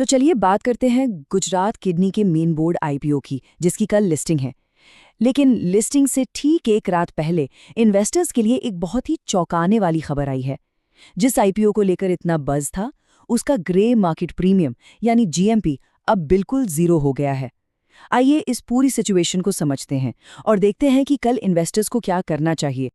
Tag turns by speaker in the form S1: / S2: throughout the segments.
S1: तो चलिए बात करते हैं गुजरात किडनी के मेन बोर्ड आईपीओ की, जिसकी कल लिस्टिंग है। लेकिन लिस्टिंग से ठीक एक रात पहले इन्वेस्टर्स के लिए एक बहुत ही चौंकाने वाली खबर आई है। जिस आईपीओ को लेकर इतना बज़ था, उसका ग्रे मार्केट प्रीमियम यानी जीएमपी अब बिल्कुल ज़ीरो हो गया है। आइए इस पूरी सिचुएशन को समझते हैं और देखते हैं कि कल इन्वेस्टर्स को क्या करना चाहिए।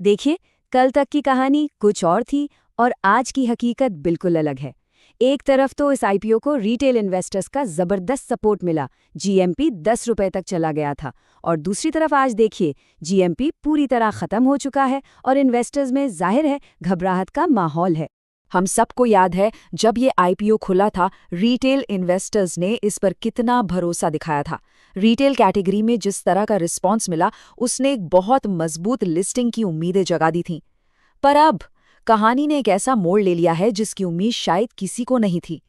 S2: देखिए, कल तक की कहानी कुछ और थी और आज की हकीकत बिल्कुल अलग है। एक तरफ तो इस आईपीओ को रिटेल इन्वेस्टर्स का जबरदस्त सपोर्ट मिला, जीएमपी 10 रुपए तक चला गया था, और दूसरी तरफ आज देखिए, जीएमपी पूरी तरह खत्म हो चुका है और इन्वेस्टर्स में जाहिर है घबराहट का माहौल है।
S1: हम सबको याद है जब ये आईपीओ खुला था, रिटेल इन्वेस्टर्स ने इस पर कितना भरोसा दिखाया था। रिटेल कैटेगरी में जिस तरह का रिस्पॉन्स मिला, उसने एक बहुत मजबूत लिस्टिंग की उम्मीदें जगा दी थीं। पर अब कहानी ने एक ऐसा मोड़ ले लिया है जिसकी उम्मीद शायद किसी को नहीं थी।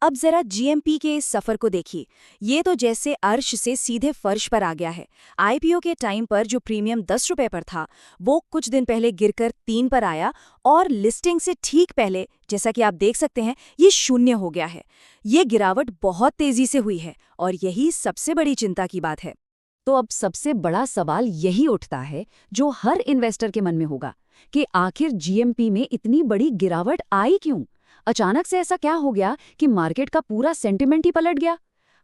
S2: अब जरा जीएमपी के इस सफर को देखिए। ये तो जैसे अर्श से सीधे फर्श पर आ गया है। आईपीओ के टाइम पर जो प्रीमियम 10 रुपए पर था, वो कुछ दिन पहले गिरकर 3 पर आया और लिस्टिंग से ठीक पहले, जैसा कि आप देख सकते हैं, ये शून्य हो गया है। ये गिरावट बहुत तेजी से हुई है और यही सबसे बड़ी चिंता की बात है।
S1: तो अब सबसे बड़ा सवाल यही उठता है जो हर इन्वेस्टर के मन में होगा कि आखिर जीएमपी में इतनी बड़ी गिरावट आई क्यों? अचानक से ऐसा क्या हो गया कि मार्केट का पूरा सेंटिमेंट ही पलट गया?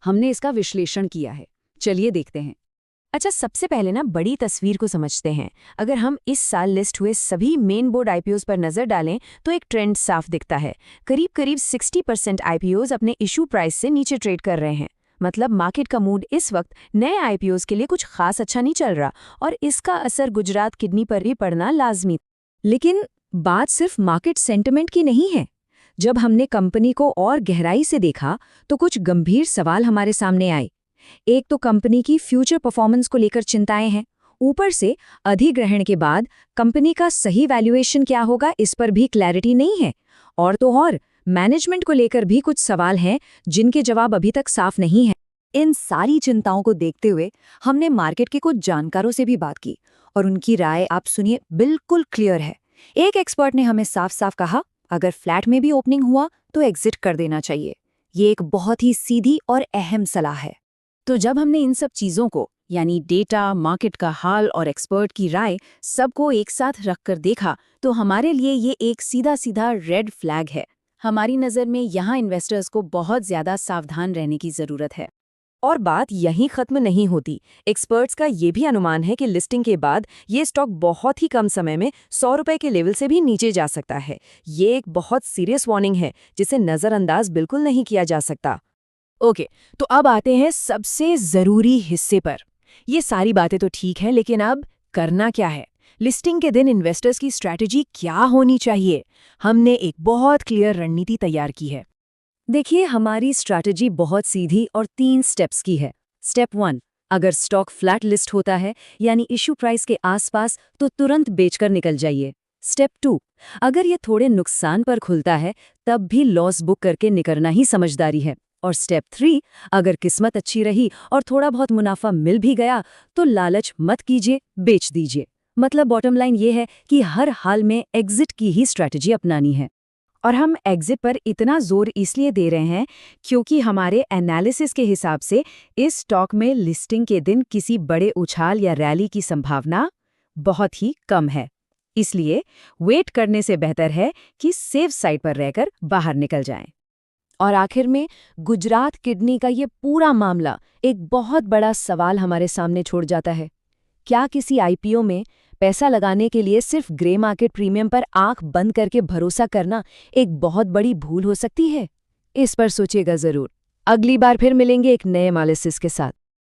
S1: हमने इसका विश्लेषण किया है, चलिए देखते हैं।
S2: अच्छा, सबसे पहले ना बड़ी तस्वीर को समझते हैं। अगर हम इस साल लिस्ट हुए सभी मेन बोर्ड आईपीओज पर नजर डालें तो एक ट्रेंड साफ दिखता है। करीब करीब 60% आईपीओज अपने इशू प्राइस से नीचे ट्रेड कर रहे हैं। मतलब मार्केट का मूड इस वक्त नए आईपीओज के लिए कुछ खास अच्छा नहीं चल रहा, और इसका असर गुजरात किडनी पर भी पड़ना लाजमी।
S1: लेकिन बात सिर्फ मार्केट सेंटिमेंट की नहीं है। जब हमने कंपनी को और गहराई से देखा तो कुछ गंभीर सवाल हमारे सामने आए। एक तो कंपनी की फ्यूचर परफॉर्मेंस को लेकर चिंताएं हैं। ऊपर से अधिग्रहण के बाद कंपनी का सही वैल्यूएशन क्या होगा, इस पर भी क्लैरिटी नहीं है। और तो और मैनेजमेंट को लेकर भी कुछ सवाल हैं जिनके जवाब अभी तक साफ नहीं है। इन सारी चिंताओं को देखते हुए हमने मार्केट के कुछ जानकारों से भी बात की और उनकी राय आप सुनिए, बिल्कुल क्लियर है। एक एक्सपर्ट ने हमें साफ साफ कहा, अगर फ्लैट में भी ओपनिंग हुआ तो एग्जिट कर देना चाहिए। ये एक बहुत ही सीधी और अहम सलाह है। तो जब हमने इन सब चीज़ों को, यानी डेटा, मार्केट का हाल और एक्सपर्ट की राय, सबको एक साथ रखकर देखा, तो हमारे लिए ये एक सीधा सीधा रेड फ्लैग है। हमारी नज़र में यहाँ इन्वेस्टर्स को बहुत ज़्यादा सावधान रहने की ज़रूरत है। और बात यहीं खत्म नहीं होती। एक्सपर्ट्स का ये भी अनुमान है कि लिस्टिंग के बाद ये स्टॉक बहुत ही कम समय में 100 रुपए के लेवल से भी नीचे जा सकता है। ये एक बहुत सीरियस वार्निंग है जिसे नज़रअंदाज बिल्कुल नहीं किया जा सकता। ओके, तो अब आते हैं सबसे ज़रूरी हिस्से पर। ये सारी बातें तो ठीक है, लेकिन अब करना क्या है? लिस्टिंग के दिन इन्वेस्टर्स की स्ट्रैटेजी क्या होनी चाहिए? हमने एक बहुत क्लियर रणनीति तैयार की है। देखिए, हमारी स्ट्रैटेजी बहुत सीधी और 3 स्टेप्स की है। स्टेप 1, अगर स्टॉक फ्लैट लिस्ट होता है यानी इशू प्राइस के आसपास, तो तुरंत बेचकर निकल जाइए। स्टेप 2, अगर ये थोड़े नुकसान पर खुलता है तब भी लॉस बुक करके निकलना ही समझदारी है। और स्टेप 3, अगर किस्मत अच्छी रही और थोड़ा बहुत मुनाफा मिल भी गया तो लालच मत कीजिए, बेच दीजिए। मतलब बॉटम लाइन ये है कि हर हाल में एग्जिट की ही स्ट्रैटेजी अपनानी है। और हम एग्जिट पर इतना जोर इसलिए दे रहे हैं क्योंकि हमारे एनालिसिस के हिसाब से इस स्टॉक में लिस्टिंग के दिन किसी बड़े उछाल या रैली की संभावना बहुत ही कम है। इसलिए वेट करने से बेहतर है कि सेफ साइड पर रहकर बाहर निकल जाएं। और आखिर में गुजरात किडनी का ये पूरा मामला एक बहुत बड़ा सवाल हमारे सामने छोड़ जाता है। क्या किसी आईपीओ में पैसा लगाने के लिए सिर्फ ग्रे मार्केट प्रीमियम पर आंख बंद करके भरोसा करना एक बहुत बड़ी भूल हो सकती है? इस पर सोचिएगा जरूर। अगली बार फिर मिलेंगे एक नए एनालिसिस के साथ।